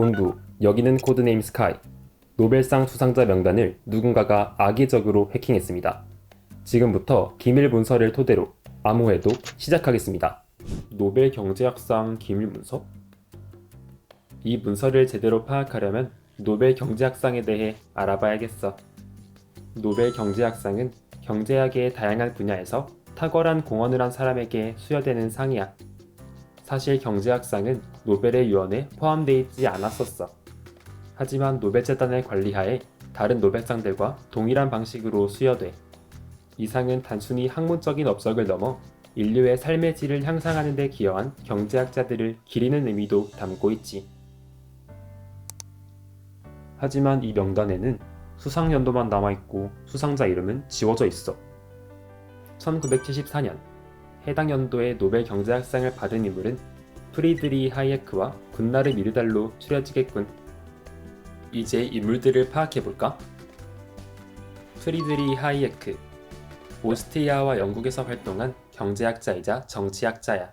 본부, 여기는 코드네임 스카이. 노벨상 수상자 명단을 누군가가 악의적으로 해킹했습니다. 지금부터 기밀 문서를 토대로 암호해독 시작하겠습니다. 노벨 경제학상 기밀 문서? 이 문서를 제대로 파악하려면 노벨 경제학상에 대해 알아봐야겠어. 노벨 경제학상은 경제학의 다양한 분야에서 탁월한 공헌을 한 사람에게 수여되는 상이야. 사실 경제학상은 노벨의 유언에 포함되어 있지 않았었어. 하지만 노벨재단의 관리하에 다른 노벨상들과 동일한 방식으로 수여돼. 이 상은 단순히 학문적인 업적을 넘어 인류의 삶의 질을 향상하는 데 기여한 경제학자들을 기리는 의미도 담고 있지. 하지만 이 명단에는 수상 연도만 남아있고 수상자 이름은 지워져 있어. 1974년 해당 연도에 노벨 경제학상을 받은 인물은 프리드리 하이에크와 군나르 미르달로 추려지겠군. 이제 인물들을 파악해볼까? 프리드리 하이에크, 오스트리아와 영국에서 활동한 경제학자이자 정치학자야.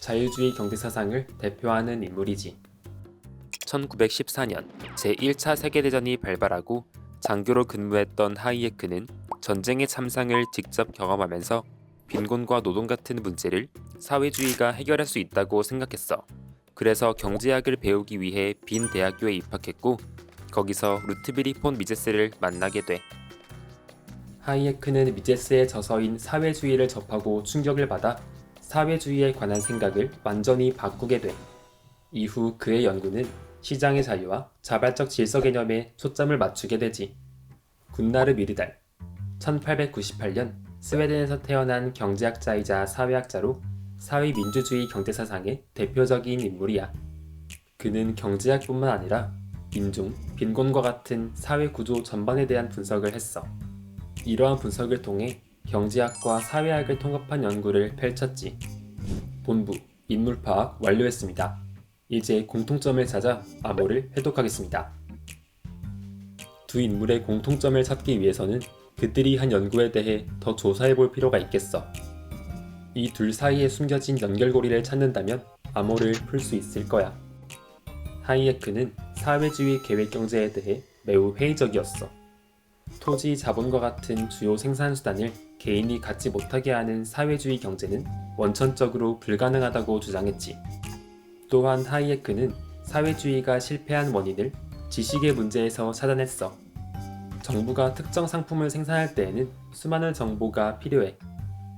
자유주의 경제사상을 대표하는 인물이지. 1914년 제1차 세계대전이 발발하고 장교로 근무했던 하이에크는 전쟁의 참상을 직접 경험하면서 빈곤과 노동 같은 문제를 사회주의가 해결할 수 있다고 생각했어. 그래서 경제학을 배우기 위해 빈 대학교에 입학했고 거기서 루트비리 폰 미제스를 만나게 돼. 하이에크는 미제스의 저서인 사회주의를 접하고 충격을 받아 사회주의에 관한 생각을 완전히 바꾸게 돼. 이후 그의 연구는 시장의 자유와 자발적 질서 개념에 초점을 맞추게 되지. 군나르 미르달, 1898년 스웨덴에서 태어난 경제학자이자 사회학자로 사회민주주의 경제사상의 대표적인 인물이야. 그는 경제학뿐만 아니라 인종, 빈곤과 같은 사회구조 전반에 대한 분석을 했어. 이러한 분석을 통해 경제학과 사회학을 통합한 연구를 펼쳤지. 본부, 인물파악 완료했습니다. 이제 공통점을 찾아 암호를 해독하겠습니다. 두 인물의 공통점을 찾기 위해서는 그들이 한 연구에 대해 더 조사해볼 필요가 있겠어. 이 둘 사이에 숨겨진 연결고리를 찾는다면 암호를 풀 수 있을 거야. 하이에크는 사회주의 계획경제에 대해 매우 회의적이었어. 토지, 자본과 같은 주요 생산수단을 개인이 갖지 못하게 하는 사회주의 경제는 원천적으로 불가능하다고 주장했지. 또한 하이에크는 사회주의가 실패한 원인을 지식의 문제에서 찾아냈어. 정부가 특정 상품을 생산할 때에는 수많은 정보가 필요해.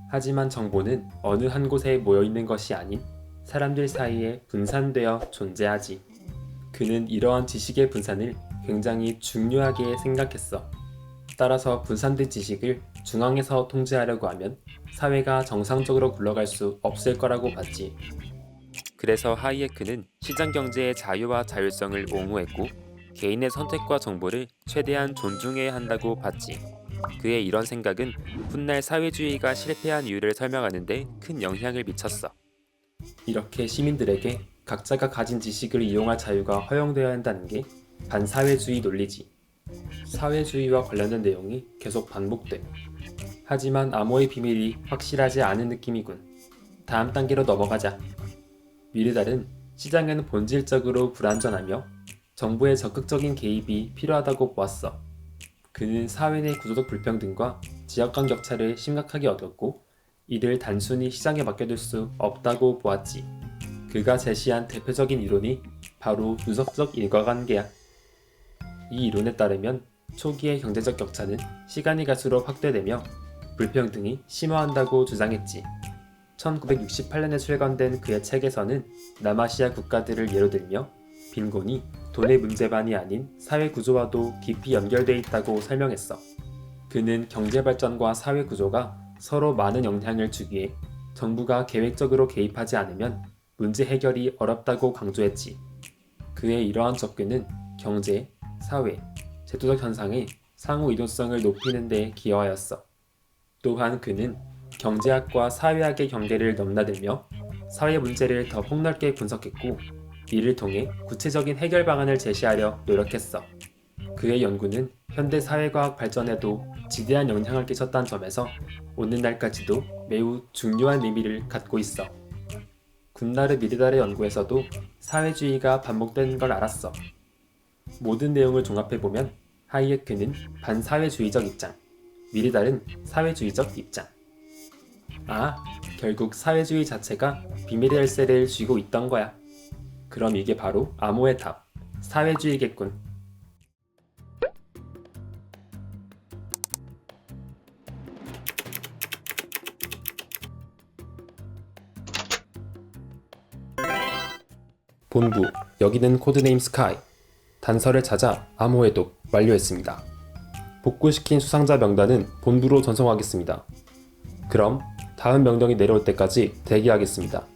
하지만 정보는 어느 한 곳에 모여있는 것이 아닌 사람들 사이에 분산되어 존재하지. 그는 이러한 지식의 분산을 굉장히 중요하게 생각했어. 따라서 분산된 지식을 중앙에서 통제하려고 하면 사회가 정상적으로 굴러갈 수 없을 거라고 봤지. 그래서 하이에크는 시장경제의 자유와 자율성을 옹호했고 개인의 선택과 정보를 최대한 존중해야 한다고 봤지. 그의 이런 생각은 훗날 사회주의가 실패한 이유를 설명하는 데 큰 영향을 미쳤어. 이렇게 시민들에게 각자가 가진 지식을 이용할 자유가 허용되어야 한다는 게 반사회주의 논리지. 사회주의와 관련된 내용이 계속 반복돼. 하지만 암호의 비밀이 확실하지 않은 느낌이군. 다음 단계로 넘어가자. 미르달은 시장은 본질적으로 불안전하며 정부의 적극적인 개입이 필요하다고 보았어. 그는 사회 내 구조적 불평등과 지역 간 격차를 심각하게 어겼고 이를 단순히 시장에 맡겨둘 수 없다고 보았지. 그가 제시한 대표적인 이론이 바로 누적적 인과관계야. 이 이론에 따르면 초기의 경제적 격차는 시간이 갈수록 확대되며 불평등이 심화한다고 주장했지. 1968년에 출간된 그의 책에서는 남아시아 국가들을 예로 들며 빈곤이 돈의 문제만이 아닌 사회 구조와도 깊이 연결되어 있다고 설명했어. 그는 경제 발전과 사회 구조가 서로 많은 영향을 주기에 정부가 계획적으로 개입하지 않으면 문제 해결이 어렵다고 강조했지. 그의 이러한 접근은 경제, 사회, 제도적 현상의 상호 이동성을 높이는 데 기여하였어. 또한 그는 경제학과 사회학의 경계를 넘나들며 사회 문제를 더 폭넓게 분석했고 이를 통해 구체적인 해결 방안을 제시하려 노력했어. 그의 연구는 현대 사회과학 발전에도 지대한 영향을 끼쳤다는 점에서 오늘날까지도 매우 중요한 의미를 갖고 있어. 군나르 미르달의 연구에서도 사회주의가 반복되는 걸 알았어. 모든 내용을 종합해보면 하이에크는 반사회주의적 입장, 미르달은 사회주의적 입장. 아, 결국 사회주의 자체가 비밀의 열쇠를 쥐고 있던 거야. 그럼 이게 바로 암호의 답, 사회주의겠군. 본부, 여기는 코드네임 스카이. 단서를 찾아 암호 해독 완료했습니다. 복구시킨 수상자 명단은 본부로 전송하겠습니다. 그럼 다음 명령이 내려올 때까지 대기하겠습니다.